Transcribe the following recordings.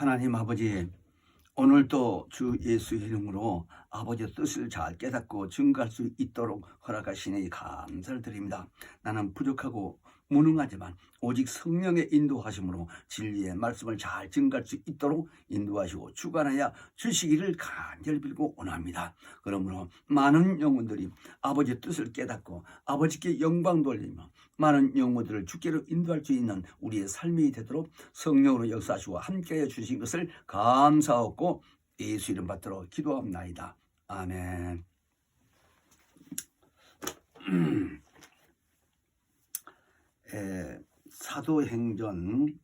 하나님 아버지, 오늘도 주 예수 이름으로 아버지의 뜻을 잘 깨닫고 증거할 수 있도록 허락하시니 감사를 드립니다. 나는 부족하고 무능하지만 오직 성령의 인도하심으로 진리의 말씀을 잘 증거할 수 있도록 인도하시고 주관하여 주시기를 간절히 빌고 원합니다. 그러므로 많은 영혼들이 아버지의 뜻을 깨닫고 아버지께 영광 돌리며 많은 영혼들을 주께로 인도할 수 있는 우리의 삶이 되도록 성령으로 역사하시고 함께해 주신 것을 감사하고 예수 이름 받들어 기도합나이다. 아멘. 사도행전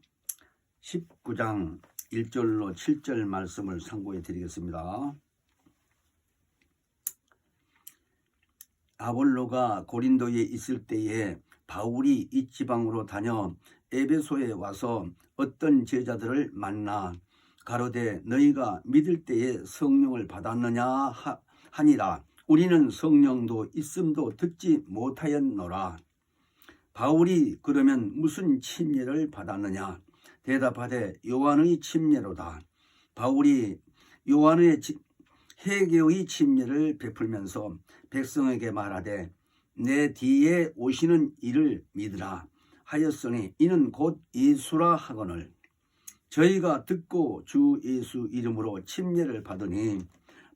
19장 1절로 7절 말씀을 상고해 드리겠습니다. 아볼로가 고린도에 있을 때에 바울이 이 지방으로 다녀 에베소에 와서 어떤 제자들을 만나 가로되 너희가 믿을 때에 성령을 받았느냐 하니라. 우리는 성령도 있음도 듣지 못하였노라. 바울이 그러면 무슨 침례를 받았느냐? 대답하되 요한의 침례로다. 바울이 요한의 회개의 침례를 베풀면서 백성에게 말하되 내 뒤에 오시는 이를 믿으라 하였으니 이는 곧 예수라 하거늘. 저희가 듣고 주 예수 이름으로 침례를 받으니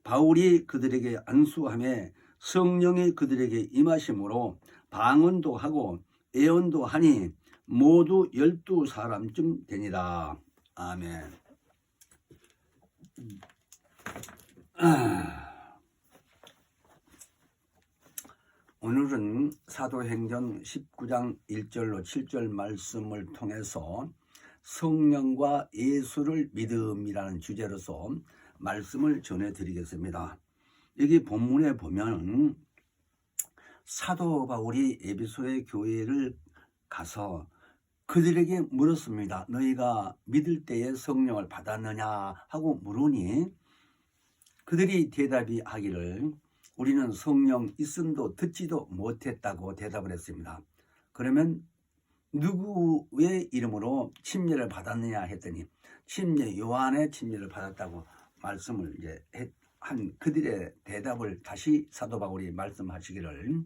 바울이 그들에게 안수하며 성령이 그들에게 임하심으로 방언도 하고 예언도 하니 모두 12사람쯤 되니라. 아멘. 오늘은 사도행전 19장 1절로 7절 말씀을 통해서 성령과 예수를 믿음이라는 주제로서 말씀을 전해드리겠습니다. 여기 본문에 보면 사도 바울이 에베소의 교회를 가서 그들에게 물었습니다. 너희가 믿을 때에 성령을 받았느냐 하고 물으니 그들이 대답이 하기를 우리는 성령 있음도 듣지도 못했다고 대답을 했습니다. 그러면 누구의 이름으로 침례를 받았느냐 했더니 침례 요한의 침례를 받았다고 말씀을 이제 한 그들의 대답을 다시 사도 바울이 말씀하시기를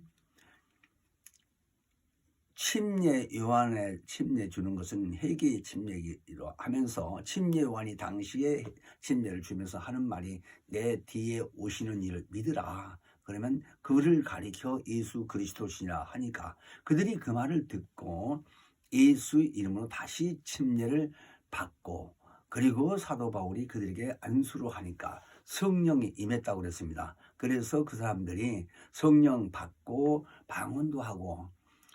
침례 요한의 침례 주는 것은 회개의 침례로 하면서 침례 요한이 당시에 침례를 주면서 하는 말이 내 뒤에 오시는 이를 믿으라. 그러면 그를 가리켜 예수 그리스도시라 하니까 그들이 그 말을 듣고 예수 이름으로 다시 침례를 받고 그리고 사도 바울이 그들에게 안수로 하니까 성령이 임했다고 그랬습니다. 그래서 그 사람들이 성령 받고 방언도 하고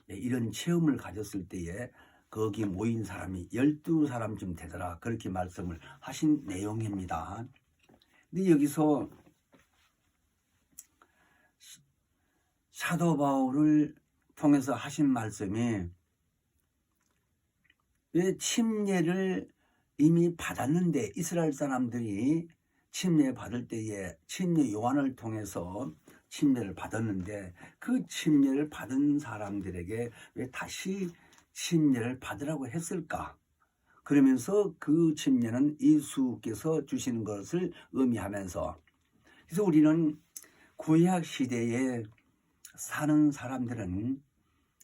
이런 체험을 가졌을 때에 거기 모인 사람이 12사람쯤 되더라. 그렇게 말씀을 하신 내용입니다. 근데 여기서 사도 바울을 통해서 하신 말씀이 왜 침례를 이미 받았는데 이스라엘 사람들이 침례 받을 때에 침례 요한을 통해서 침례를 받았는데 그 침례를 받은 사람들에게 왜 다시 침례를 받으라고 했을까? 그러면서 그 침례는 예수께서 주시는 것을 의미하면서 그래서 우리는 구약 시대에 사는 사람들은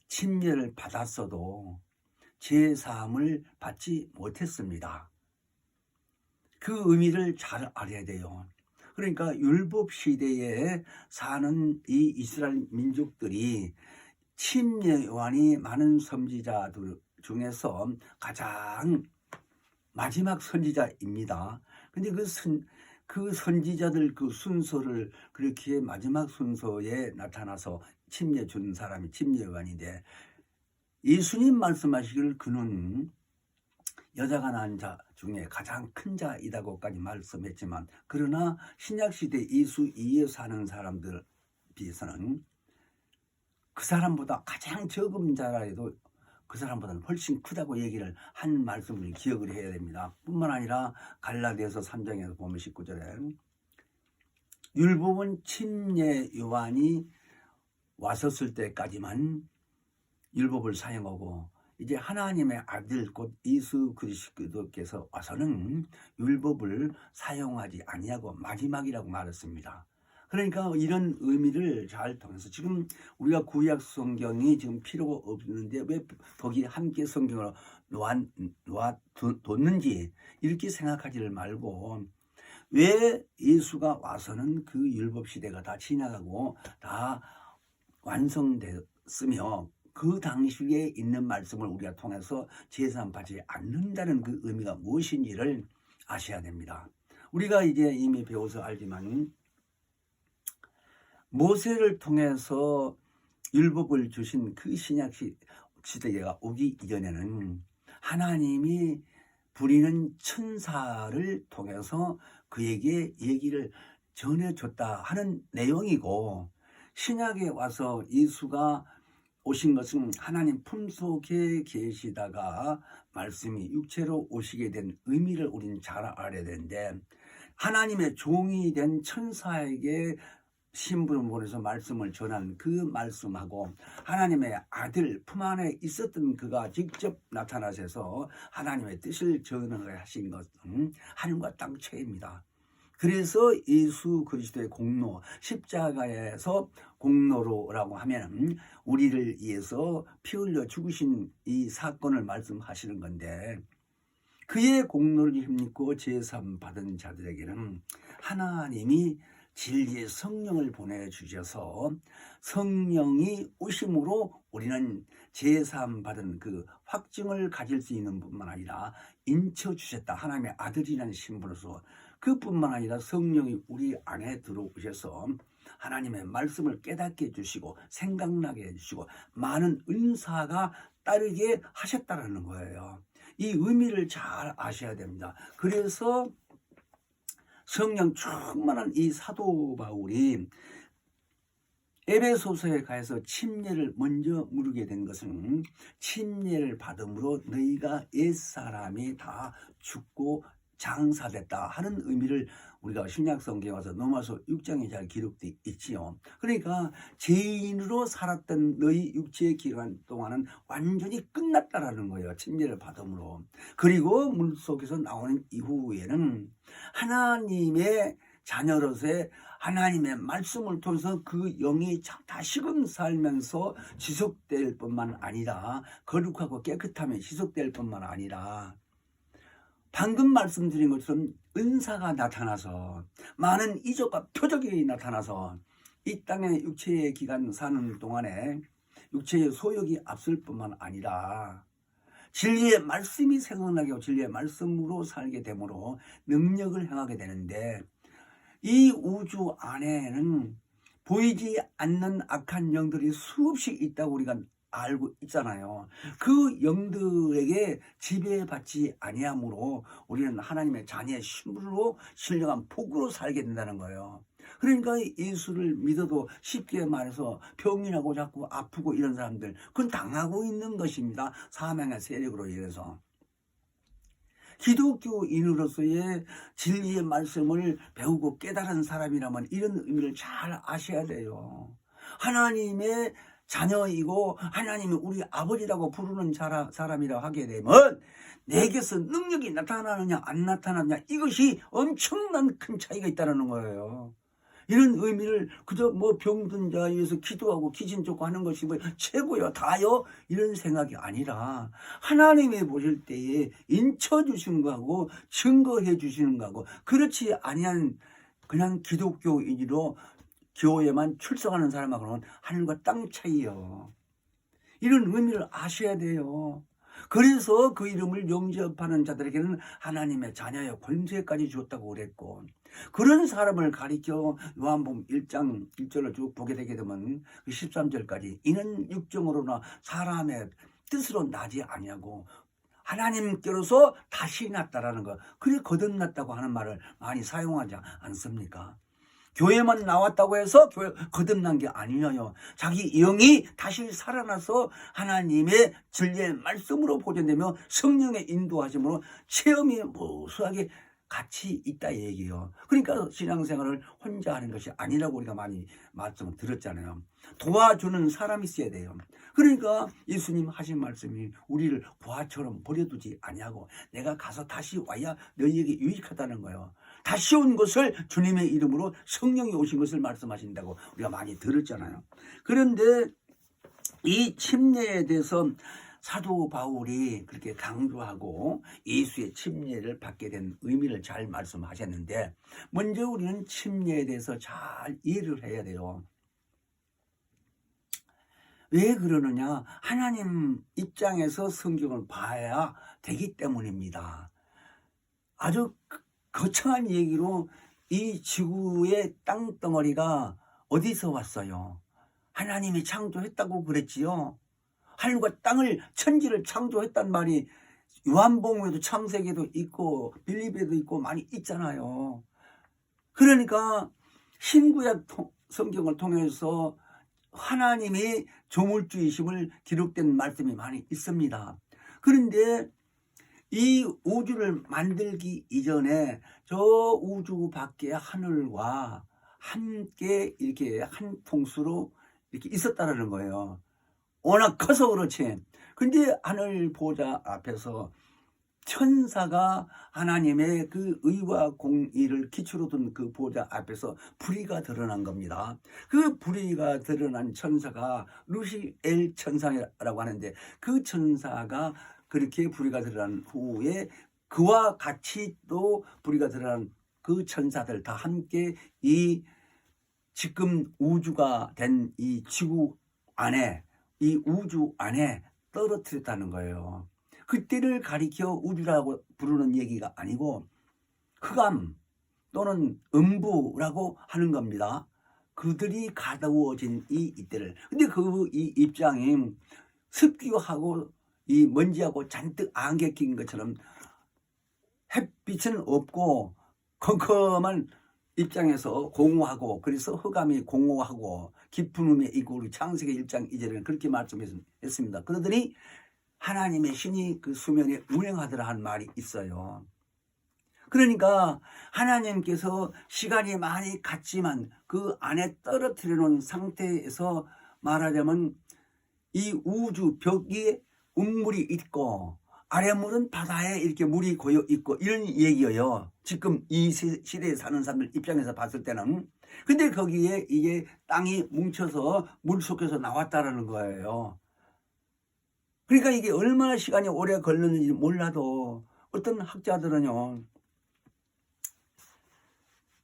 침례를 받았어도 제사함을 받지 못했습니다. 그 의미를 잘 알아야 돼요. 그러니까 율법 시대에 사는 이 이스라엘 민족들이 침례 요한이 많은 선지자들 중에서 가장 마지막 선지자입니다. 근데 그 선지자들 그 순서를 그렇게 마지막 순서에 나타나서 침례 준 사람이 침례 요한인데 예수님 말씀하시기를 그는 여자가 낳은 자 중에 가장 큰 자이다고까지 말씀했지만 그러나 신약시대 예수 이에 사는 사람들 비해서는 그 사람보다 가장 적은 자라 해도 그 사람보다는 훨씬 크다고 얘기를 한 말씀을 기억을 해야 됩니다. 뿐만 아니라 갈라디아서 3장에서 보면 19절에 율법은 침례 요한이 왔었을 때까지만 율법을 사용하고 이제 하나님의 아들 곧 예수 그리스도께서 와서는 율법을 사용하지 아니하고 마지막이라고 말했습니다. 그러니까 이런 의미를 잘 통해서 지금 우리가 구약 성경이 지금 필요가 없는데 왜 거기 함께 성경을 놓았는지 이렇게 생각하지를 말고, 왜 예수가 와서는 그 율법 시대가 다 지나가고 다 완성됐으며 그 당시에 있는 말씀을 우리가 통해서 제사받지 않는다는 그 의미가 무엇인지를 아셔야 됩니다. 우리가 이제 이미 배워서 알지만 모세를 통해서 율법을 주신 그 신약 시대가 오기 이전에는 하나님이 부리는 천사를 통해서 그에게 얘기를 전해줬다 하는 내용이고, 신약에 와서 예수가 오신 것은 하나님 품속에 계시다가 말씀이 육체로 오시게 된 의미를 우리는 잘 알아야 되는데, 하나님의 종이 된 천사에게 신부를 보내서 말씀을 전한 그 말씀하고 하나님의 아들 품 안에 있었던 그가 직접 나타나셔서 하나님의 뜻을 전하신 것은 하늘과 땅 차이입니다. 그래서 예수 그리스도의 공로, 십자가에서 공로로라고 하면 우리를 위해서 피 흘려 죽으신 이 사건을 말씀하시는 건데, 그의 공로를 힘입고 제삼 받은 자들에게는 하나님이 진리의 성령을 보내주셔서 성령이 오심으로 우리는 제삼 받은 그 확증을 가질 수 있는 뿐만 아니라 인쳐주셨다. 하나님의 아들이라는 신분으로서 그뿐만 아니라 성령이 우리 안에 들어오셔서 하나님의 말씀을 깨닫게 해주시고 생각나게 해주시고 많은 은사가 따르게 하셨다라는 거예요. 이 의미를 잘 아셔야 됩니다. 그래서 성령 충만한 이 사도 바울이 에베소서에 가서 침례를 먼저 물게 된 것은 침례를 받음으로 너희가 옛사람이 다 죽고 장사됐다 하는 의미를 우리가 신약 성경에 와서 넘어서 6장에 잘 기록되어 있지요. 그러니까 죄인으로 살았던 너희 육체의 기간 동안은 완전히 끝났다라는 거예요. 침례를 받음으로. 그리고 물속에서 나오는 이후에는 하나님의 자녀로서의 하나님의 말씀을 통해서 그 영이 다시금 살면서 지속될 뿐만 아니라 거룩하고 깨끗하며 지속될 뿐만 아니라 방금 말씀드린 것처럼 은사가 나타나서 많은 이적과 표적이 나타나서 이 땅의 육체의 기간 사는 동안에 육체의 소욕이 앞설 뿐만 아니라 진리의 말씀이 생각나게 하고 진리의 말씀으로 살게 되므로 능력을 행하게 되는데, 이 우주 안에는 보이지 않는 악한 영들이 수없이 있다고 우리가 알고 있잖아요. 그 영들에게 지배받지 아니하므로 우리는 하나님의 자녀의 신분으로 신령한 복으로 살게 된다는 거예요. 그러니까 예수를 믿어도 쉽게 말해서 병이 나고 자꾸 아프고 이런 사람들, 그건 당하고 있는 것입니다. 사망의 세력으로 인해서. 기독교인으로서의 진리의 말씀을 배우고 깨달은 사람이라면 이런 의미를 잘 아셔야 돼요. 하나님의 자녀이고 하나님이 우리 아버지라고 부르는 사람이라고 하게 되면 내게서 능력이 나타나느냐 안 나타나느냐, 이것이 엄청난 큰 차이가 있다는 거예요. 이런 의미를 그저 뭐 병든 자 위해서 기도하고 기진 쫓고 하는 것이 뭐 최고요 다요 이런 생각이 아니라, 하나님이 보실 때에 인쳐 주시는 거하고 증거해 주시는 거하고 그렇지 아니한 그냥 기독교인으로 교회만 출석하는 사람하고는 하늘과 땅 차이요. 이런 의미를 아셔야 돼요. 그래서 그 이름을 영접하는 자들에게는 하나님의 자녀의 권세까지 주었다고 그랬고, 그런 사람을 가리켜 요한복음 1장 1절을 쭉 보게 되게 되면 13절까지 이는 육정으로나 사람의 뜻으로 나지 아니하고 하나님께로서 다시 났다라는 거, 그래 거듭났다고 하는 말을 많이 사용하지 않습니까? 교회만 나왔다고 해서 교회 거듭난 게 아니에요. 자기 영이 다시 살아나서 하나님의 진리의 말씀으로 보존되며 성령의 인도하심으로 체험이 무수하게 같이 있다 얘기예요. 그러니까 신앙생활을 혼자 하는 것이 아니라고 우리가 많이 말씀을 드렸잖아요. 도와주는 사람이 있어야 돼요. 그러니까 예수님 하신 말씀이 우리를 고아처럼 버려두지 아니하고 내가 가서 다시 와야 너희에게 유익하다는 거예요. 다시 온 것을 주님의 이름으로 성령이 오신 것을 말씀하신다고 우리가 많이 들었잖아요. 그런데 이 침례에 대해서 사도 바울이 그렇게 강조하고 예수의 침례를 받게 된 의미를 잘 말씀하셨는데, 먼저 우리는 침례에 대해서 잘 이해를 해야 돼요. 왜 그러느냐? 하나님 입장에서 성경을 봐야 되기 때문입니다. 아주 거창한 얘기로 이 지구의 땅덩어리가 어디서 왔어요? 하나님이 창조했다고 그랬지요. 하늘과 땅을, 천지를 창조했단 말이 요한복음에도 창세기에도 있고 빌립에도 있고 많이 있잖아요. 그러니까 신구약 성경을 통해서 하나님이 조물주이심을 기록된 말씀이 많이 있습니다. 그런데 이 우주를 만들기 이전에 저 우주 밖에 하늘과 함께 이렇게 한 통수로 이렇게 있었다라는 거예요. 워낙 커서 그렇지. 근데 하늘 보좌 앞에서 천사가 하나님의 그 의와 공의를 기초로 둔 그 보좌 앞에서 불의가 드러난 겁니다. 그 불의가 드러난 천사가 루시엘 천사라고 하는데, 그 천사가 그렇게 불의가 드러난 후에 그와 같이 또 불의가 드러난 그 천사들 다 함께 이 지금 우주가 된 이 지구 안에, 이 우주 안에 떨어뜨렸다는 거예요. 그때를 가리켜 우주라고 부르는 얘기가 아니고 흑암 또는 음부라고 하는 겁니다. 그들이 가두어진 이때를. 근데 이 입장이 습기하고 이 먼지하고 잔뜩 안개 낀 것처럼 햇빛은 없고 컴컴한 입장에서 공허하고, 그래서 흑암이 공허하고 깊은 음에 있고, 우리 창세기 1장 2절에는 그렇게 말씀했습니다. 그러더니 하나님의 신이 그 수면에 운행하더라 한 말이 있어요. 그러니까 하나님께서 시간이 많이 갔지만 그 안에 떨어뜨려 놓은 상태에서 말하자면 이 우주 벽에 운물이 있고 아래물은 바다에 이렇게 물이 고여 있고 이런 얘기예요. 지금 이 시대에 사는 사람들 입장에서 봤을 때는. 근데 거기에 이게 땅이 뭉쳐서 물 속에서 나왔다라는 거예요. 그러니까 이게 얼마나 시간이 오래 걸렸는지 몰라도 어떤 학자들은요,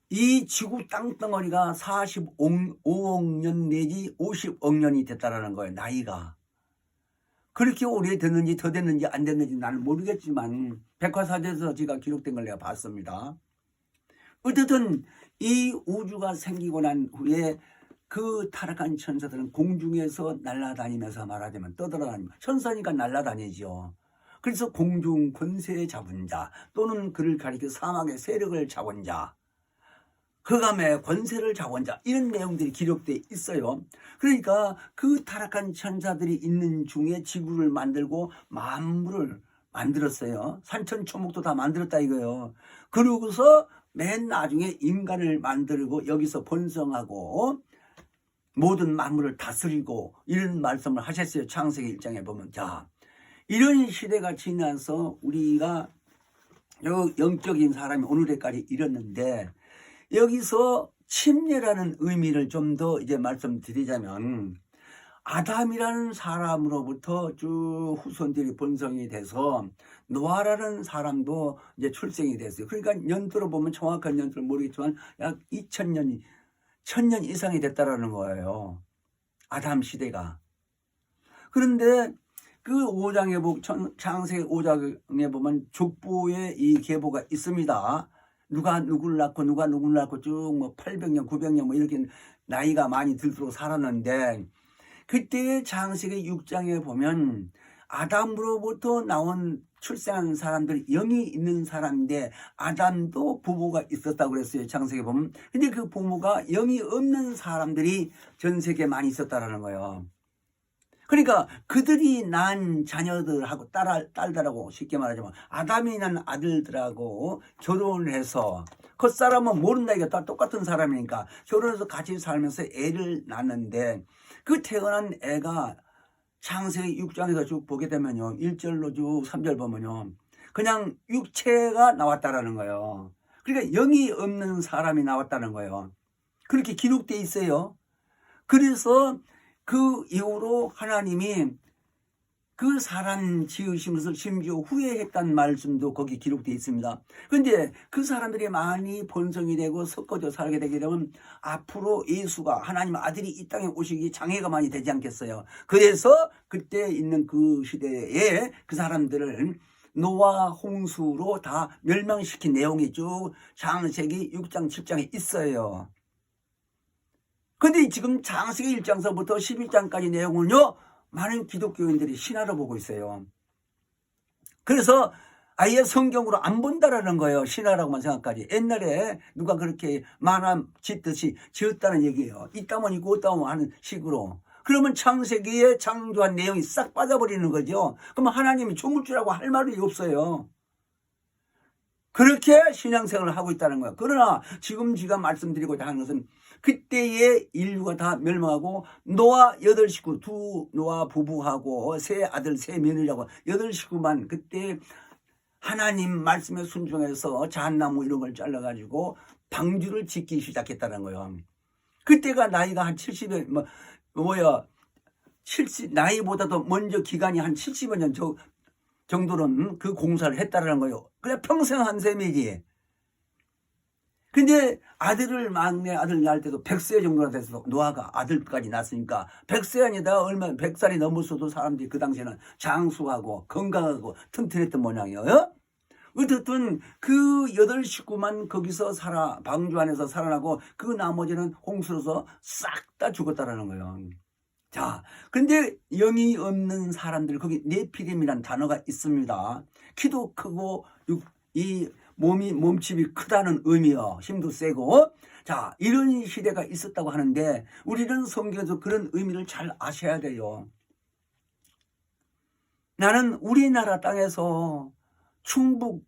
이 지구 땅덩어리가 45억 년 내지 50억 년이 됐다라는 거예요. 나이가. 그렇게 오래 됐는지 더 됐는지 안 됐는지 나는 모르겠지만 백화사전에서 제가 기록된 걸 내가 봤습니다. 어쨌든 이 우주가 생기고 난 후에 그 타락한 천사들은 공중에서 날아다니면서 말하자면 떠돌아다니면, 천사니까 날아다니죠. 그래서 공중 권세 잡은 자, 또는 그를 가리켜 사막의 세력을 잡은 자, 흑암의 권세를 잡은 자, 이런 내용들이 기록되어 있어요. 그러니까 그 타락한 천사들이 있는 중에 지구를 만들고 만물을 만들었어요. 산천초목도 다 만들었다 이거예요. 그러고서 맨 나중에 인간을 만들고 여기서 번성하고 모든 만물을 다스리고 이런 말씀을 하셨어요. 창세기 1장에 보면. 자, 이런 시대가 지나서 우리가 영적인 사람이 오늘에까지 이뤘는데, 여기서 침례라는 의미를 좀 더 이제 말씀드리자면, 아담이라는 사람으로부터 쭉 후손들이 번성이 돼서 노아라는 사람도 이제 출생이 됐어요. 그러니까 연도로 보면 정확한 연도를 모르겠지만 약 2000년, 1000년 이상이 됐다라는 거예요. 아담 시대가. 그런데 그 5장에 창세기 5장에 보면 족보에 이 계보가 있습니다. 누가 누구를 낳고 누가 누구를 낳고 쭉 뭐 800년, 900년 뭐 이렇게 나이가 많이 들도록 살았는데, 그때 창세기 6장에 보면 아담으로부터 나온 출생한 사람들, 영이 있는 사람인데 아담도 부모가 있었다고 그랬어요. 창세기 보면. 근데 그 부모가 영이 없는 사람들이 전 세계에 많이 있었다라는 거예요. 그러니까 그들이 낳은 자녀들하고 딸들하고 쉽게 말하자면 아담이 낳은 아들들하고 결혼을 해서 그 사람은 모른다 이게 다 똑같은 사람이니까 결혼해서 같이 살면서 애를 낳는데 그 태어난 애가 창세기 6장에서 쭉 보게 되면요 1절로 쭉 3절 보면요 그냥 육체가 나왔다라는 거예요. 그러니까 영이 없는 사람이 나왔다는 거예요. 그렇게 기록되어 있어요. 그래서 그 이후로 하나님이 그 사람 지으신 것을 심지어 후회했다는 말씀도 거기 기록되어 있습니다. 그런데 그 사람들이 많이 번성이 되고 섞어져 살게 되게 되면 앞으로 예수가 하나님 아들이 이 땅에 오시기 장애가 많이 되지 않겠어요. 그래서 그때 있는 그 시대에 그 사람들을 노아 홍수로 다 멸망시킨 내용이 쭉 창세기 6장 7장에 있어요. 근데 지금 창세기 1장서부터 11장까지 내용은요 많은 기독교인들이 신화로 보고 있어요. 그래서 아예 성경으로 안 본다라는 거예요. 신화라고만 생각하지. 옛날에 누가 그렇게 만화 짓듯이 지었다는 얘기예요. 있다면 있고 없다면 하는 식으로. 그러면 창세기에 창조한 내용이 싹 빠져버리는 거죠. 그러면 하나님이 조물주라고 할 말이 없어요. 그렇게 신앙생활을 하고 있다는 거예요. 그러나 지금 제가 말씀드리고자 하는 것은 그때의 인류가 다 멸망하고 노아 8식구 노아 부부하고 세 아들 세 며느리하고 8식구만 그때 하나님 말씀에 순종해서 잣나무 이런 걸 잘라가지고 방주를 짓기 시작했다는 거예요. 그때가 나이가 한 70여 나이보다도 먼저 기간이 한 70여 년 정도는 그 공사를 했다라는 거예요. 그냥 평생 한 셈이지. 근데 막내 아들 낳을 때도 100세 정도나 돼서 노아가 아들까지 낳았으니까 100세 아니다 얼마 100살이 넘었어도 사람들이 그 당시에는 장수하고 건강하고 튼튼했던 모양이에요. 어쨌든 그 8식구만 거기서 방주 안에서 살아나고 그 나머지는 홍수로서 싹 다 죽었다라는 거예요. 자, 근데 영이 없는 사람들 거기 네피림이라는 단어가 있습니다. 키도 크고 이 몸집이 크다는 의미요. 힘도 세고. 자, 이런 시대가 있었다고 하는데 우리는 성경에서 그런 의미를 잘 아셔야 돼요. 나는 우리나라 땅에서 충북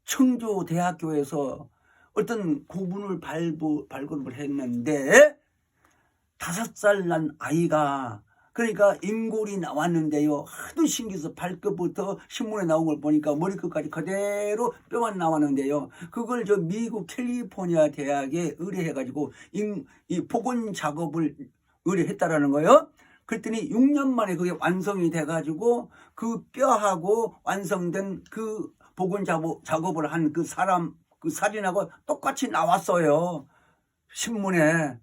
청주대학교에서 어떤 고분을 발굴을 했는데 5살 난 아이가 그러니까 임골이 나왔는데요. 하도 신기해서 발끝부터 신문에 나온 걸 보니까 머리끝까지 그대로 뼈만 나왔는데요. 그걸 미국 캘리포니아 대학에 의뢰해가지고 이 복원 작업을 의뢰했다라는 거예요. 그랬더니 6년 만에 그게 완성이 돼가지고 그 뼈하고 완성된 그 복원 작업을 한 그 사람 그 사진하고 똑같이 나왔어요. 신문에.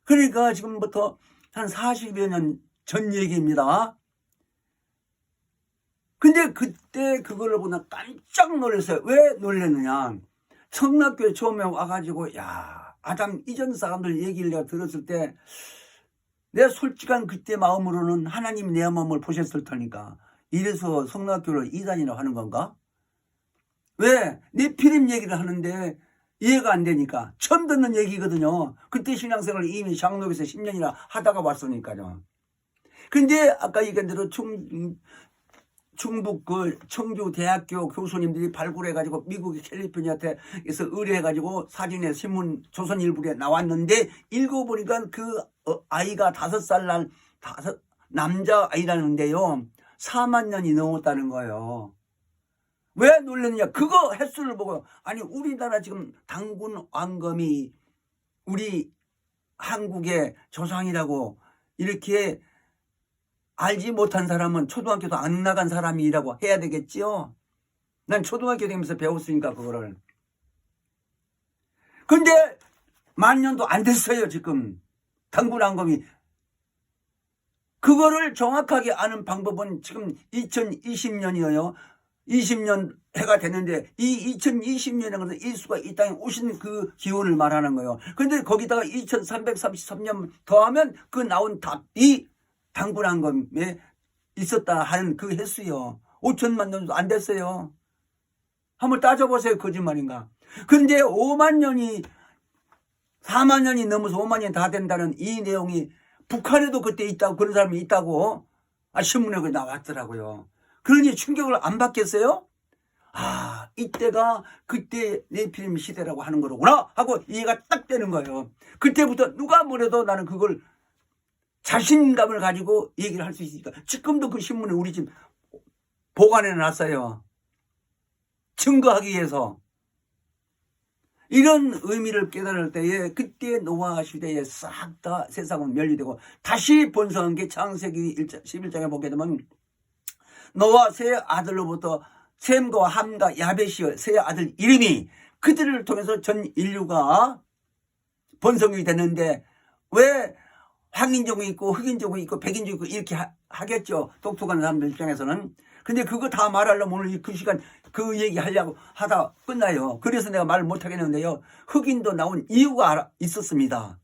그러니까 지금부터 한 40여 년 전 얘기입니다. 근데 그때 그걸 보다 깜짝 놀랐어요. 왜 놀랐느냐. 성락교에 처음에 와가지고 아담 이전 사람들 얘기를 내가 들었을 때 내 솔직한 그때 마음으로는 하나님이 내 마음을 보셨을 테니까 이래서 성락교를 이단이라고 하는 건가? 왜? 네피림 얘기를 하는데 이해가 안 되니까 처음 듣는 얘기거든요. 그때 신앙생활을 이미 장로교에서 10년이나 하다가 왔으니까요. 근데 아까 얘기한 대로 충북 그 청주대학교 교수님들이 발굴해가지고 미국의 캘리포니아에서 의뢰해가지고 사진에 신문 조선일보에 나왔는데 읽어보니까 그 아이가 5살 난 남자 아이라는데요. 4만 년이 넘었다는 거예요. 왜 놀랐느냐? 그거 횟수를 보고 아니 우리나라 지금 당군 왕검이 우리 한국의 조상이라고 이렇게 알지 못한 사람은 초등학교도 안 나간 사람이라고 해야 되겠지요? 난 초등학교 다니면서 배웠으니까 그거를. 근데 10,000년도 안 됐어요 지금 당군 왕검이. 그거를 정확하게 아는 방법은 지금 2020년이에요. 20년 해가 됐는데 이 2020년에 것은 예수가 이 땅에 오신 그 기원을 말하는 거예요. 그런데 거기다가 2333년 더하면 그 나온 답이 당군 왕검에 있었다 하는 그 횟수요. 5천만 년도 안 됐어요. 한번 따져보세요. 거짓말인가. 근데 4만 년이 넘어서 5만 년이 다 된다는 이 내용이 북한에도 그때 있다고 그런 사람이 있다고 신문에 그게 나왔더라고요. 그러니 충격을 안 받겠어요? 이때가 그때 네피림 시대라고 하는 거로구나 하고 이해가 딱 되는 거예요. 그때부터 누가 뭐래도 나는 그걸 자신감을 가지고 얘기를 할 수 있으니까 지금도 그 신문을 우리 집 보관해 놨어요. 증거하기 위해서. 이런 의미를 깨달을 때에 그때 노아 시대에 싹 다 세상은 멸리되고 다시 번성한 게 창세기 11장에 보게 되면 노아 세 아들로부터 셈과 함과 야벳이 세 아들 이름이 그들을 통해서 전 인류가 번성이 됐는데 왜 황인종이 있고 흑인종이 있고 백인종이 있고 이렇게 하겠죠. 똑똑한 사람들 입장에서는. 근데 그거 다 말하려면 오늘 그 시간 그 얘기 하려고 하다 끝나요. 그래서 내가 말을 못 하겠는데요. 흑인도 나온 이유가 있었습니다.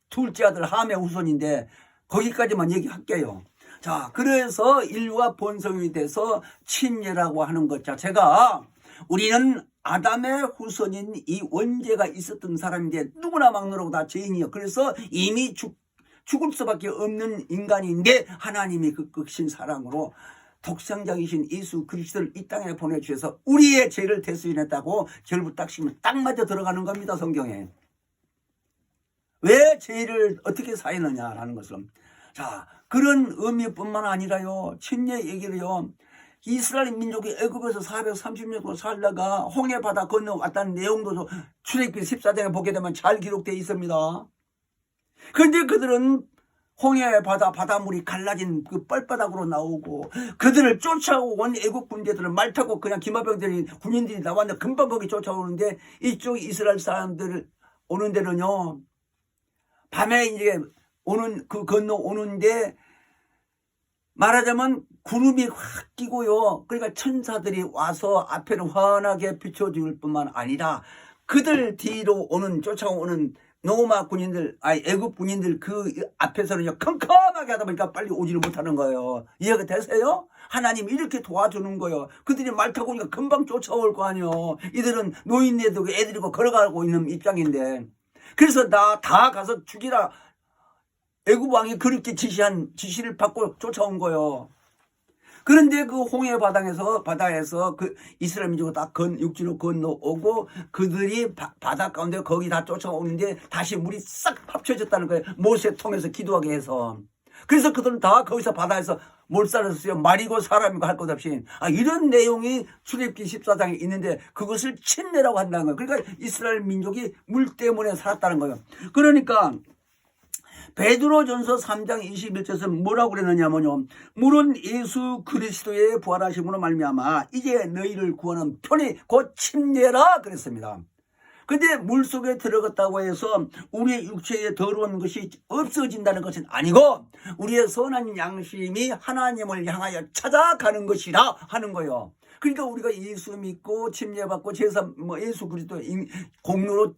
둘째 아들 함의 후손인데 거기까지만 얘기할게요. 자, 그래서 인류가 번성이 돼서 침례라고 하는 것 자체가 우리는 아담의 후손인 이 원죄가 있었던 사람인데 누구나 막노라고 다 죄인이요. 그래서 이미 죽을 수밖에 없는 인간인데 하나님이 그 극신 사랑으로 독생자이신 예수 그리스도를 이 땅에 보내주셔서 우리의 죄를 대수인했다고 결국 딱 치면 딱 맞아 들어가는 겁니다. 성경에. 왜 죄를 어떻게 사했느냐라는 것은. 자, 그런 의미뿐만 아니라요. 침례 얘기를요. 이스라엘 민족이 애굽에서 430년 동안 살다가 홍해 바다 건너왔다는 내용도 출애굽기 14장에 보게 되면 잘 기록되어 있습니다. 그런데 그들은 홍해 바다물이 갈라진 그 뻘바닥으로 나오고 그들을 쫓아온 애국 군대들은 말 타고 그냥 기마병들이 군인들이 나왔는데 금방 거기 쫓아오는데 이쪽 이스라엘 사람들 오는 데는요. 밤에 이제 건너 오는데 말하자면 구름이 확 끼고요. 그러니까 천사들이 와서 앞에는 환하게 비춰줄 뿐만 아니라 그들 뒤로 쫓아오는 로마 군인들, 애국 군인들 그 앞에서는요, 컴컴하게 하다 보니까 빨리 오지를 못하는 거예요. 이해가 되세요? 하나님 이렇게 도와주는 거예요. 그들이 말 타고 오니까 금방 쫓아올 거 아니에요. 이들은 노인네도 애들이고 걸어가고 있는 입장인데. 그래서 다 가서 죽이라. 애국 왕이 그렇게 지시를 받고 쫓아온 거예요. 그런데 그 홍해 바다에서 그 이스라엘 민족을 다 육지로 건너오고 그들이 바다 가운데 거기 다 쫓아오는데 다시 물이 싹 합쳐졌다는 거예요. 모세 통해서 기도하게 해서. 그래서 그들은 다 거기서 바다에서 몰살을 했어요. 말이고 사람이고 할 것 없이. 이런 내용이 출애굽기 14장에 있는데 그것을 침례라고 한다는 거예요. 그러니까 이스라엘 민족이 물 때문에 살았다는 거예요. 그러니까 베드로전서 3장 21절에서 뭐라고 그랬느냐면요. 물은 예수 그리스도의 부활하심으로 말미암아 이제 너희를 구하는 편이 곧 침례라 그랬습니다. 근데 물속에 들어갔다고 해서 우리의 육체에 더러운 것이 없어진다는 것은 아니고 우리의 선한 양심이 하나님을 향하여 찾아가는 것이라 하는 거예요. 그러니까 우리가 예수 믿고 침례받고 예수 그리스도 공로로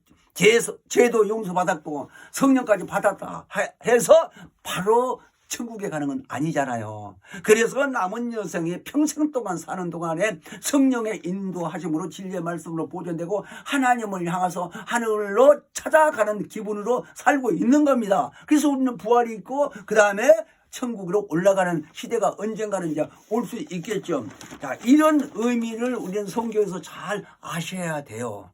죄도 용서받았고 성령까지 받았다 해서 바로 천국에 가는 건 아니잖아요. 그래서 남은 여생이 평생 동안 사는 동안에 성령의 인도하심으로 진리의 말씀으로 보존되고 하나님을 향해서 하늘로 찾아가는 기분으로 살고 있는 겁니다. 그래서 우리는 부활이 있고 그 다음에 천국으로 올라가는 시대가 언젠가는 이제 올 수 있겠죠. 자, 이런 의미를 우리는 성경에서 잘 아셔야 돼요.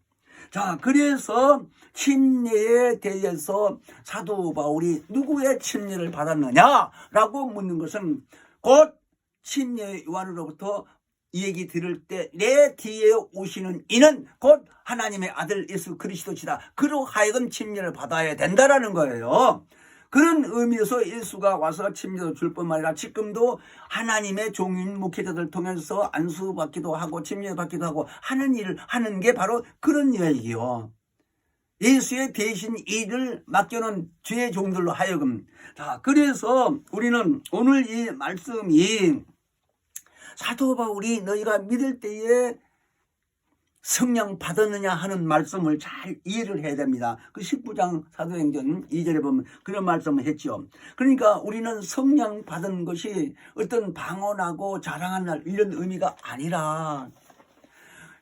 자, 그래서 침례에 대해서 사도 바울이 누구의 침례를 받았느냐라고 묻는 것은 곧 침례 요한으로부터 이 얘기 들을 때 내 뒤에 오시는 이는 곧 하나님의 아들 예수 그리스도시다. 그로 하여금 침례를 받아야 된다라는 거예요. 그런 의미에서 예수가 와서 침례도 줄 뿐만 아니라 지금도 하나님의 종인 목회자들 통해서 안수받기도 하고 침례받기도 하고 하는 일을 하는 게 바로 그런 얘기요. 예수의 대신 일을 맡겨놓은 주의 종들로 하여금. 자, 그래서 우리는 오늘 이 말씀이 사도 바울이 너희가 믿을 때에 성령 받았느냐 하는 말씀을 잘 이해를 해야 됩니다. 그 19장 사도행전 2절에 보면 그런 말씀을 했죠. 그러니까 우리는 성령 받은 것이 어떤 방언하고 자랑한 날 이런 의미가 아니라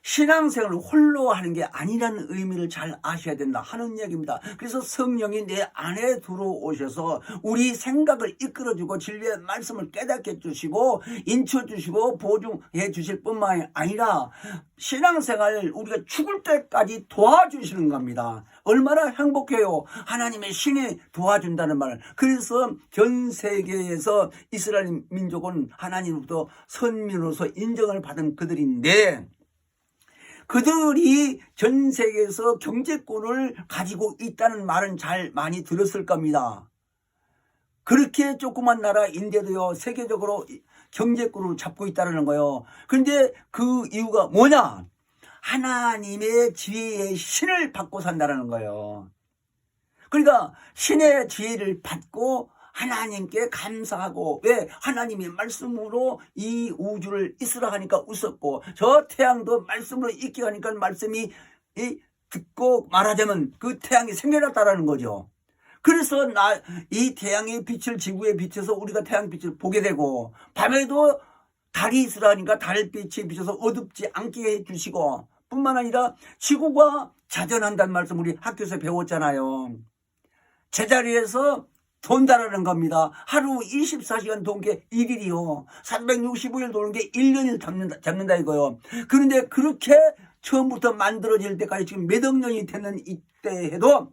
신앙생활을 홀로 하는 게 아니라는 의미를 잘 아셔야 된다 하는 이야기입니다. 그래서 성령이 내 안에 들어오셔서 우리 생각을 이끌어주고 진리의 말씀을 깨닫게 해주시고 인쳐주시고 보증해 주실 뿐만 아니라 신앙생활 우리가 죽을 때까지 도와주시는 겁니다. 얼마나 행복해요. 하나님의 신이 도와준다는 말. 그래서 전 세계에서 이스라엘 민족은 하나님으로부터 선민으로서 인정을 받은 그들인데, 그들이 전 세계에서 경제권을 가지고 있다는 말은 잘 많이 들었을 겁니다. 그렇게 조그만 나라인데도요, 세계적으로 경제권을 잡고 있다는 거예요. 그런데 그 이유가 뭐냐? 하나님의 지혜의 신을 받고 산다는 거예요. 그러니까 신의 지혜를 받고 하나님께 감사하고, 왜? 하나님의 말씀으로 이 우주를 있으라 하니까 웃었고, 저 태양도 말씀으로 있게 하니까 말씀이 듣고 말하자면 그 태양이 생겨났다라는 거죠. 그래서 이 태양의 빛을 지구에 비춰서 우리가 태양빛을 보게 되고, 밤에도 달이 있으라 하니까 달빛이 비춰서 어둡지 않게 해주시고, 뿐만 아니라 지구가 자전한다는 말씀 우리 학교에서 배웠잖아요. 제자리에서 돈다라는 겁니다. 하루 24시간 돈 게 1일이요. 365일 도는 게 1년을 잡는다 이거요. 그런데 그렇게 처음부터 만들어질 때까지 지금 몇 억 년이 되는 이때에도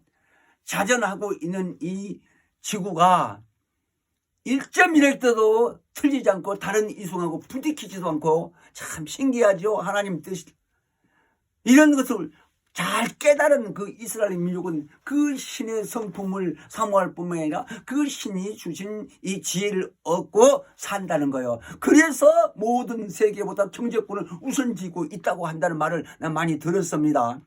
자전하고 있는 이 지구가 1.1획 때도 틀리지 않고 다른 이성하고 부딪히지도 않고 참 신기하죠. 하나님 뜻이. 이런 것을 잘 깨달은 그 이스라엘 민족은 그 신의 성품을 사모할 뿐만 아니라 그 신이 주신 이 지혜를 얻고 산다는 거예요. 그래서 모든 세계보다 경제권을 우선지고 있다고 한다는 말을 난 많이 들었습니다.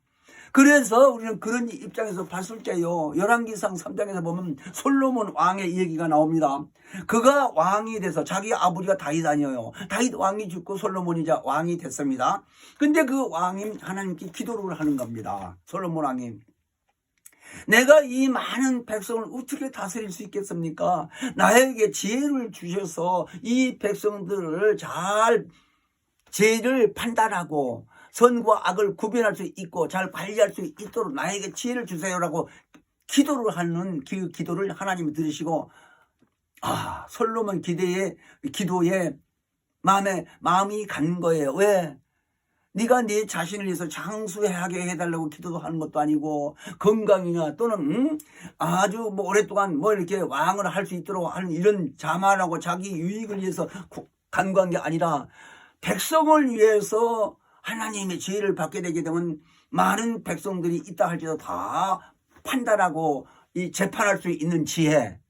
그래서 우리는 그런 입장에서 봤을 때요, 열왕기상 3장에서 보면 솔로몬 왕의 얘기가 나옵니다. 그가 왕이 돼서 자기 아버지가 다윗 아니에요. 다윗 왕이 죽고 솔로몬이 왕이 됐습니다. 근데 그 왕이 하나님께 기도를 하는 겁니다. 솔로몬 왕이. 내가 이 많은 백성을 어떻게 다스릴 수 있겠습니까? 나에게 지혜를 주셔서 이 백성들을 잘 죄를 판단하고 선과 악을 구별할 수 있고 잘 관리할 수 있도록 나에게 지혜를 주세요라고 기도를 하는 그 기도를 하나님이 들으시고, 솔로몬 기도에 마음이 간 거예요. 왜? 네가 네 자신을 위해서 장수하게 해달라고 기도도 하는 것도 아니고, 건강이나 또는 아주 오랫동안 이렇게 왕을 할 수 있도록 하는 이런 자만하고 자기 유익을 위해서 간구한 게 아니라 백성을 위해서 하나님의 지혜를 받게 되게 되면 많은 백성들이 있다 할지라도 다 판단하고 재판할 수 있는 지혜,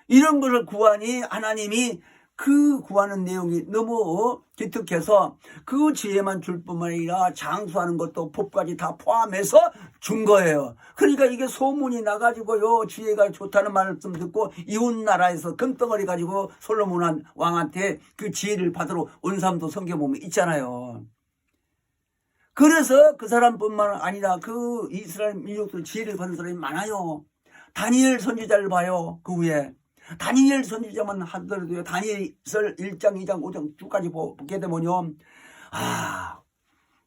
이런 것을 구하니 하나님이 그 구하는 내용이 너무 기특해서 그 지혜만 줄 뿐만 아니라 장수하는 것도 법까지 다 포함해서 준 거예요. 그러니까 이게 소문이 나가지고요, 지혜가 좋다는 말씀 듣고 이웃 나라에서 금덩어리 가지고 솔로몬 왕한테 그 지혜를 받으러 온 사람도 성경 보면 있잖아요. 그래서 그 사람뿐만 아니라 그 이스라엘 민족들 지혜를 받은 사람이 많아요. 다니엘 선지자를 봐요. 그 위에 다니엘 선지자만 하더라도요, 다니엘서 1장 2장 5장 쭉까지 보게 되면요,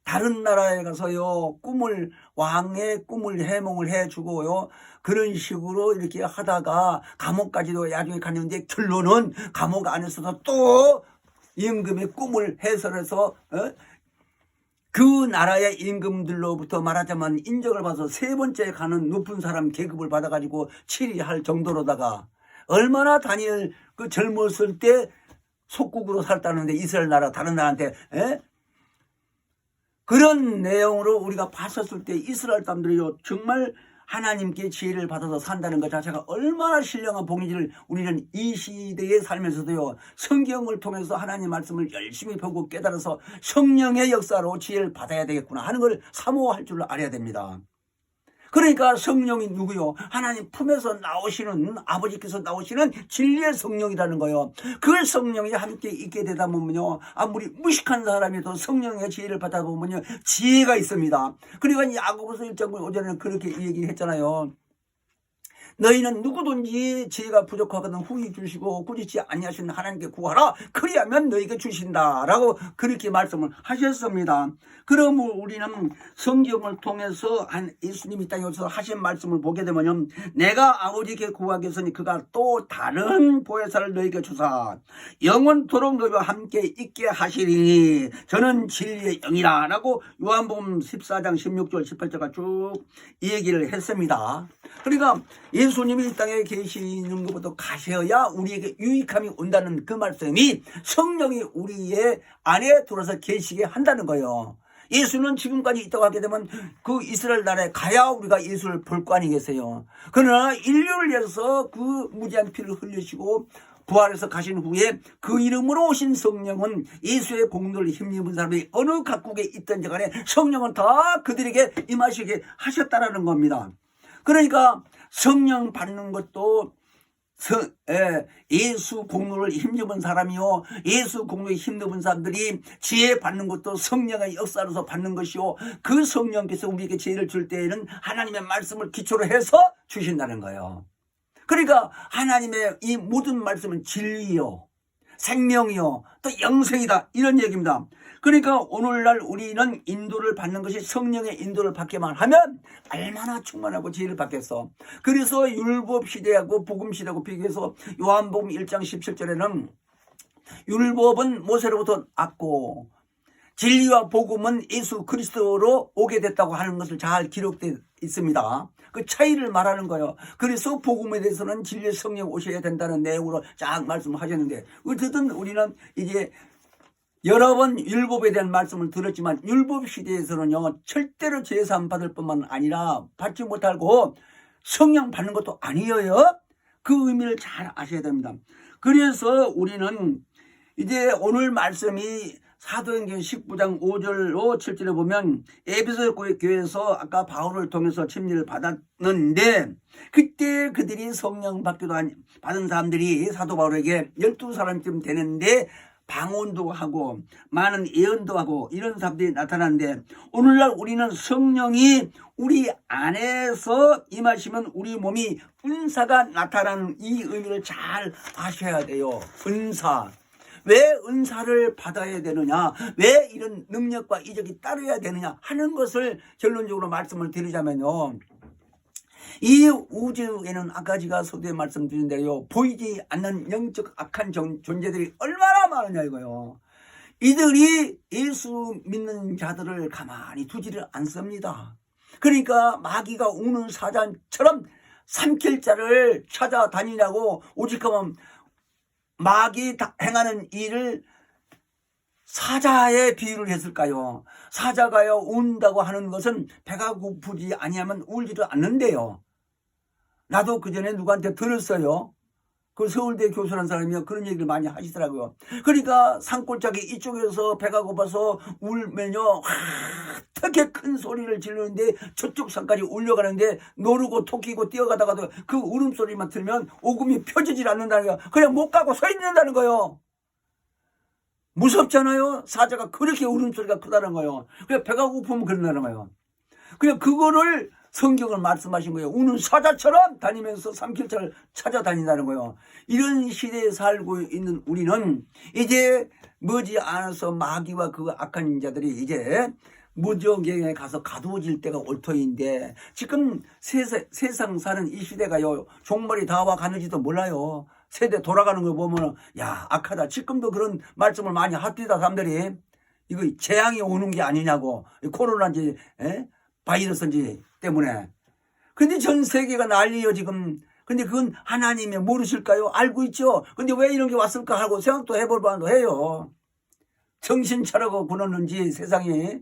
다른 나라에 가서요 왕의 꿈을 해몽을 해주고요, 그런 식으로 이렇게 하다가 감옥까지도 나중에 갔는데 결론은 감옥 안에서도 또 임금의 꿈을 해설해서 그 나라의 임금들로부터 말하자면 인정을 받아서 세 번째 가는 높은 사람 계급을 받아가지고 치리할 정도로다가, 얼마나 다니엘 그 젊었을 때 속국으로 살았다는데 이스라엘 나라 다른 나라한테 그런 내용으로 우리가 봤었을 때 이스라엘 사람들이요 정말 하나님께 지혜를 받아서 산다는 것 자체가 얼마나 신령한 복인지를 우리는 이 시대에 살면서도요, 성경을 통해서 하나님 말씀을 열심히 보고 깨달아서 성령의 역사로 지혜를 받아야 되겠구나 하는 걸 사모할 줄 알아야 됩니다. 그러니까 성령이 누구요? 하나님 품에서 나오시는, 아버지께서 나오시는 진리의 성령이라는 거예요. 그 성령이 함께 있게 되다 보면요, 아무리 무식한 사람이도 성령의 지혜를 받다 보면요 지혜가 있습니다. 그러니까 야고보서 1장 5절에는 그렇게 얘기했잖아요. 너희는 누구든지 지혜가 부족하거든 후히 주시고 꾸짖지 아니하시는 하나님께 구하라. 그리하면 너희에게 주신다. 라고 그렇게 말씀을 하셨습니다. 그러므로 우리는 성경을 통해서 예수님이 땅에 오셔서 하신 말씀을 보게 되면 내가 아버지께 구하겠으니 그가 또 다른 보혜사를 너희에게 주사 영원토록 너희와 함께 있게 하시리니 저는 진리의 영이라. 라고 요한복음 14장 16절 18절가 쭉 이 얘기를 했습니다. 그러니까 예수님이 이 땅에 계시는 것부터 가셔야 우리에게 유익함이 온다는 그 말씀이 성령이 우리의 안에 들어서 계시게 한다는 거예요. 예수는 지금까지 있다고 하게 되면 그 이스라엘 나라에 가야 우리가 예수를 볼 거 아니겠어요. 그러나 인류를 위해서 그 무지한 피를 흘리시고 부활해서 가신 후에 그 이름으로 오신 성령은 예수의 공로를 힘입은 사람이 어느 각국에 있든지 간에 성령은 다 그들에게 임하시게 하셨다라는 겁니다. 그러니까 성령 받는 것도 예수 공로를 힘입은 사람이요, 예수 공로에 힘입은 사람들이 지혜 받는 것도 성령의 역사로서 받는 것이요, 그 성령께서 우리에게 지혜를 줄 때에는 하나님의 말씀을 기초로 해서 주신다는 거예요. 그러니까 하나님의 이 모든 말씀은 진리요, 생명이요, 또 영생이다, 이런 얘기입니다. 그러니까 오늘날 우리는 인도를 받는 것이 성령의 인도를 받게만 하면 얼마나 충만하고 지혜를 받겠어. 그래서 율법 시대하고 복음 시대하고 비교해서 요한복음 1장 17절에는 율법은 모세로부터 왔고 진리와 복음은 예수 그리스도로 오게 됐다고 하는 것을 잘 기록되어 있습니다. 그 차이를 말하는 거예요. 그래서 복음에 대해서는 진리의 성령 오셔야 된다는 내용으로 쫙 말씀하셨는데, 어쨌든 우리는 이제 여러 번 율법에 대한 말씀을 들었지만 율법 시대에서는요 절대로 제사함 받을 뿐만 아니라 받지 못하고 성령 받는 것도 아니에요. 그 의미를 잘 아셔야 됩니다. 그래서 우리는 이제 오늘 말씀이 사도행전 19장 5절로 7절에 보면 에베소 교회에서 아까 바울을 통해서 침례를 받았는데 그때 그들이 성령 받은 사람들이 사도 바울에게 12사람쯤 되는데 방언도 하고 많은 예언도 하고 이런 사람들이 나타나는데, 오늘날 우리는 성령이 우리 안에서 임하시면 우리 몸이 은사가 나타나는 이 의미를 잘 아셔야 돼요. 은사. 왜 은사를 받아야 되느냐, 왜 이런 능력과 이적이 따르야 되느냐 하는 것을 결론적으로 말씀을 드리자면요, 이 우주에는 아까 제가 서두에 말씀드린 대로 보이지 않는 영적 악한 존재들이 얼마나 많으냐 이거요. 이들이 예수 믿는 자들을 가만히 두지를 않습니다. 그러니까 마귀가 우는 사자처럼 삼킬 자를 찾아다니냐고, 오직하면 마귀 행하는 일을 사자의 비유를 했을까요? 사자가요 운다고 하는 것은 배가 고프지 아니하면 울지도 않는데요. 나도 그 전에 누구한테 들었어요. 그 서울대 교수라는 사람이 그런 얘기를 많이 하시더라고요. 그러니까 산골짜기 이쪽에서 배가 고파서 울면요 어떻게 큰 소리를 지르는데 저쪽 산까지 울려가는데 노르고 토끼고 뛰어가다가도 그 울음소리만 들면 오금이 펴지질 않는다는 거예요. 그냥 못 가고 서 있는다는 거예요. 무섭잖아요. 사자가 그렇게 울음소리가 크다는 거예요. 그냥 배가 고프면 그런다는 거예요. 그냥 그거를 성경을 말씀하신 거예요. 우는 사자처럼 다니면서 삼킬자를 찾아다닌다는 거예요. 이런 시대에 살고 있는 우리는 이제 머지않아서 마귀와 그 악한 자들이 이제 무저갱에 가서 가두어질 때가 올 터인데, 지금 세상 사는 이 시대가요 종말이 다 와 가는지도 몰라요. 세대 돌아가는 거 보면 야 악하다. 지금도 그런 말씀을 많이 합디다. 사람들이 이거 재앙이 오는 게 아니냐고, 코로나인지 바이러스인지 때문에. 근데 전 세계가 난리요 지금. 근데 그건 하나님이 모르실까요? 알고 있죠. 근데 왜 이런 게 왔을까 하고 생각도 해볼 만도 해요. 정신 차려고 그러는지 세상이.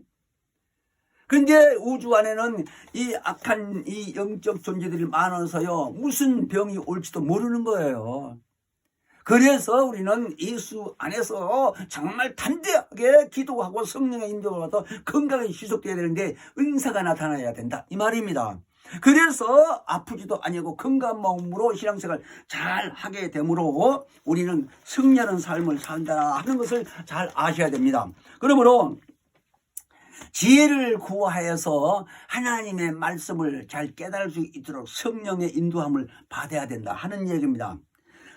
근데 우주 안에는 이 악한 이 영적 존재들이 많아서요 무슨 병이 올지도 모르는 거예요. 그래서 우리는 예수 안에서 정말 담대하게 기도하고 성령의 인도를 받아 건강히 지속돼야 되는데 은사가 나타나야 된다 이 말입니다. 그래서 아프지도 아니고 건강한 마음으로 신앙생활 잘 하게 되므로 우리는 승리하는 삶을 산다 하는 것을 잘 아셔야 됩니다. 그러므로 지혜를 구하여서 하나님의 말씀을 잘 깨달을 수 있도록 성령의 인도함을 받아야 된다 하는 얘기입니다.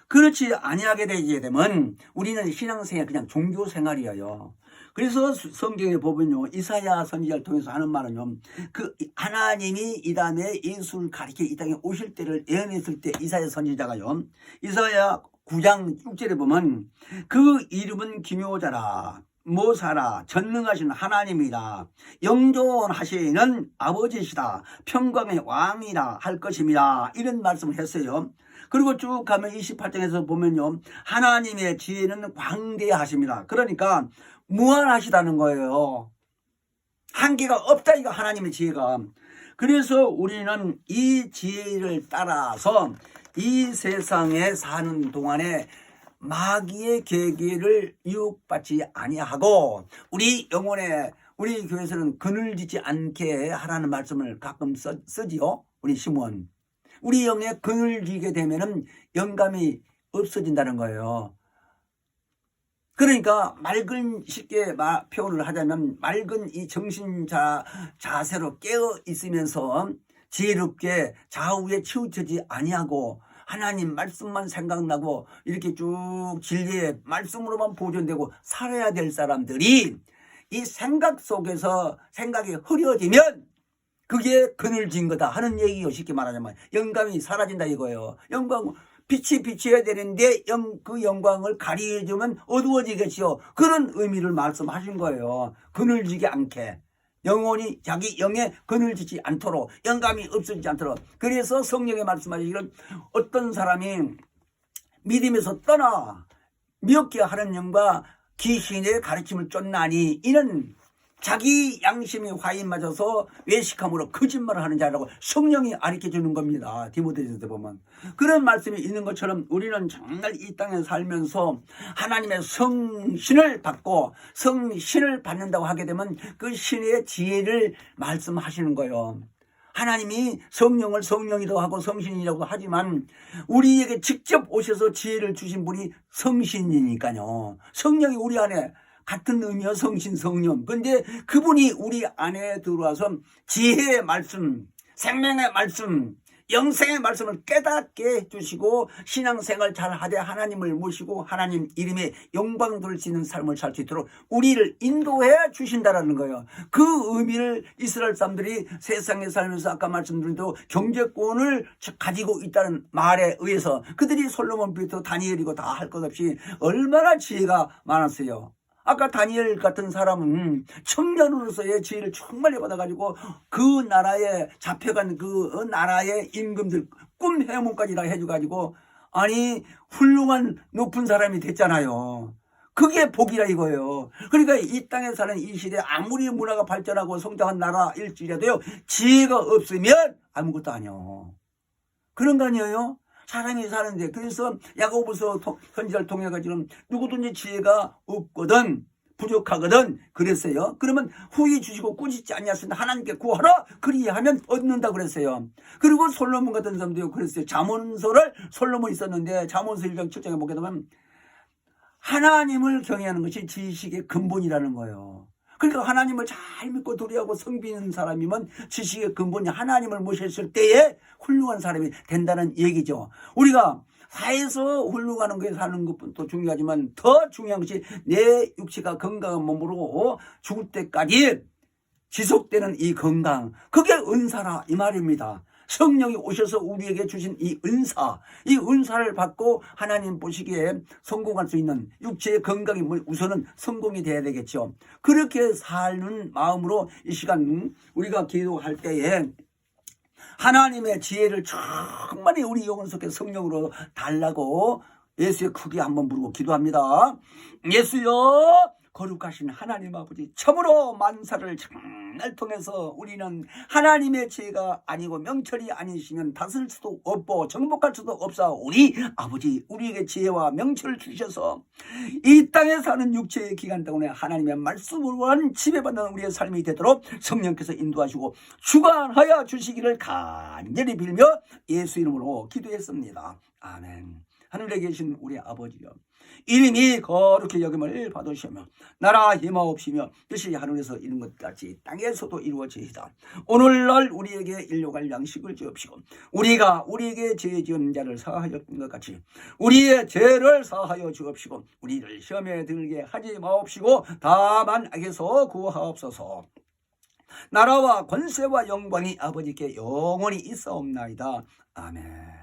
그렇지 아니하게 되게 되면 우리는 신앙생활 그냥 종교생활이에요. 그래서 성경에 보면요, 이사야 선지자를 통해서 하는 말은요, 그 하나님이 이 다음에 예수를 가리켜 이 땅에 오실 때를 예언했을 때 이사야 선지자가요, 이사야 9장 6절에 보면 그 이름은 기묘자라 모사라 전능하신 하나님이다 영존하시는 아버지시다 평강의 왕이라 할 것입니다. 이런 말씀을 했어요. 그리고 쭉 가면 28장에서 보면요, 하나님의 지혜는 광대하십니다. 그러니까 무한하시다는 거예요. 한계가 없다, 이거 하나님의 지혜가. 그래서 우리는 이 지혜를 따라서 이 세상에 사는 동안에 마귀의 계기를 유혹받지 아니하고 우리 영혼에, 우리 교회에서는 그늘지지 않게 하라는 말씀을 가끔 쓰지요. 우리 시몬, 우리 영에 그늘지게 되면은 영감이 없어진다는 거예요. 그러니까 맑은, 쉽게 표현을 하자면 맑은 이 정신 자세로 깨어 있으면서 지혜롭게 좌우에 치우쳐지 아니하고 하나님 말씀만 생각나고 이렇게 쭉 진리의 말씀으로만 보존되고 살아야 될 사람들이 이 생각 속에서 생각이 흐려지면 그게 그늘진 거다 하는 얘기요. 쉽게 말하자면 영감이 사라진다 이거예요. 영광, 빛이 비춰야 되는데 그 영광을 가리해주면 어두워지겠지요. 그런 의미를 말씀하신 거예요. 그늘지게 않게, 영혼이 자기 영에 그늘지지 않도록, 영감이 없어지지 않도록. 그래서 성령의 말씀하시기를 어떤 사람이 믿음에서 떠나 미혹게 하는 영과 귀신의 가르침을 쫓나니 이는 자기 양심이 화인 맞아서 외식함으로 거짓말을 하는 자라고 성령이 가르쳐 주는 겁니다. 디모데전서에 보면 그런 말씀이 있는 것처럼 우리는 정말 이 땅에 살면서 하나님의 성신을 받고 성신을 받는다고 하게 되면 그 신의 지혜를 말씀하시는 거예요. 하나님이 성령을 성령이라고 하고 성신이라고 하지만 우리에게 직접 오셔서 지혜를 주신 분이 성신이니까요. 성령이 우리 안에 같은 의미여 성신 성령. 근데 그분이 우리 안에 들어와서 지혜의 말씀, 생명의 말씀, 영생의 말씀을 깨닫게 해주시고 신앙생활 잘하되 하나님을 모시고 하나님 이름에 영광 돌리는 삶을 살 수 있도록 우리를 인도해 주신다라는 거예요. 그 의미를 이스라엘 사람들이 세상에 살면서 아까 말씀드린 대로 경제권을 가지고 있다는 말에 의해서 그들이 솔로몬 비롯해 다니엘이고 다 할 것 없이 얼마나 지혜가 많았어요. 아까 다니엘 같은 사람은 청년으로서의 지혜를 충만히 받아가지고 그 나라에 잡혀간 그 나라의 임금들 꿈 해몽까지 다 해줘가지고 아니 훌륭한 높은 사람이 됐잖아요. 그게 복이라 이거예요. 그러니까 이 땅에 사는 이 시대에 아무리 문화가 발전하고 성장한 나라일지라도요, 지혜가 없으면 아무것도 아니요. 그런 거 아니에요? 사람이 사는데. 그래서 야고보서 선지자를 통해 가지고 누구든지 지혜가 없거든 부족하거든 그랬어요. 그러면 후히 주시고 꾸짖지 아니하시는데 하나님께 구하라 그리하면 얻는다 그랬어요. 그리고 솔로몬 같은 사람도 그랬어요. 잠언서를 솔로몬이 썼는데 잠언서 1장 7장에 보게 되면 하나님을 경외하는 것이 지식의 근본이라는 거예요. 그러니까 하나님을 잘 믿고 도리하고 섬기는 사람이면 지식의 근본이 하나님을 모셨을 때에 훌륭한 사람이 된다는 얘기죠. 우리가 사회에서 훌륭한 게 사는 것도 중요하지만 더 중요한 것이 내 육체가 건강한 몸으로 죽을 때까지 지속되는 이 건강, 그게 은사라 이 말입니다. 성령이 오셔서 우리에게 주신 이 은사를 받고 하나님 보시기에 성공할 수 있는 육체의 건강이 우선은 성공이 돼야 되겠죠. 그렇게 사는 마음으로 이 시간 우리가 기도할 때에 하나님의 지혜를 충만히 우리 영혼 속에 성령으로 달라고 예수의 크게 한번 부르고 기도합니다. 예수여 거룩하신 하나님 아버지, 참으로 만사를 정말 통해서 우리는 하나님의 지혜가 아니고 명철이 아니시면 다스릴 수도 없고 정복할 수도 없사오니 아버지 우리에게 지혜와 명철을 주셔서 이 땅에 사는 육체의 기간 동안에 하나님의 말씀으로 지배받는 우리의 삶이 되도록 성령께서 인도하시고 주관하여 주시기를 간절히 빌며 예수 이름으로 기도했습니다. 아멘. 하늘에 계신 우리 아버지여, 이름이 거룩히 여김을 받으시며 나라 힘하옵시며 뜻이 하늘에서 이룬 것 같이 땅에서도 이루어지이다. 오늘날 우리에게 일용할 양식을 주옵시고 우리가 우리에게 죄 지은 자를 사하였던 것 같이 우리의 죄를 사하여 주옵시고 우리를 시험에 들게 하지 마옵시고 다만 악에서 구하옵소서. 나라와 권세와 영광이 아버지께 영원히 있사옵나이다. 아멘.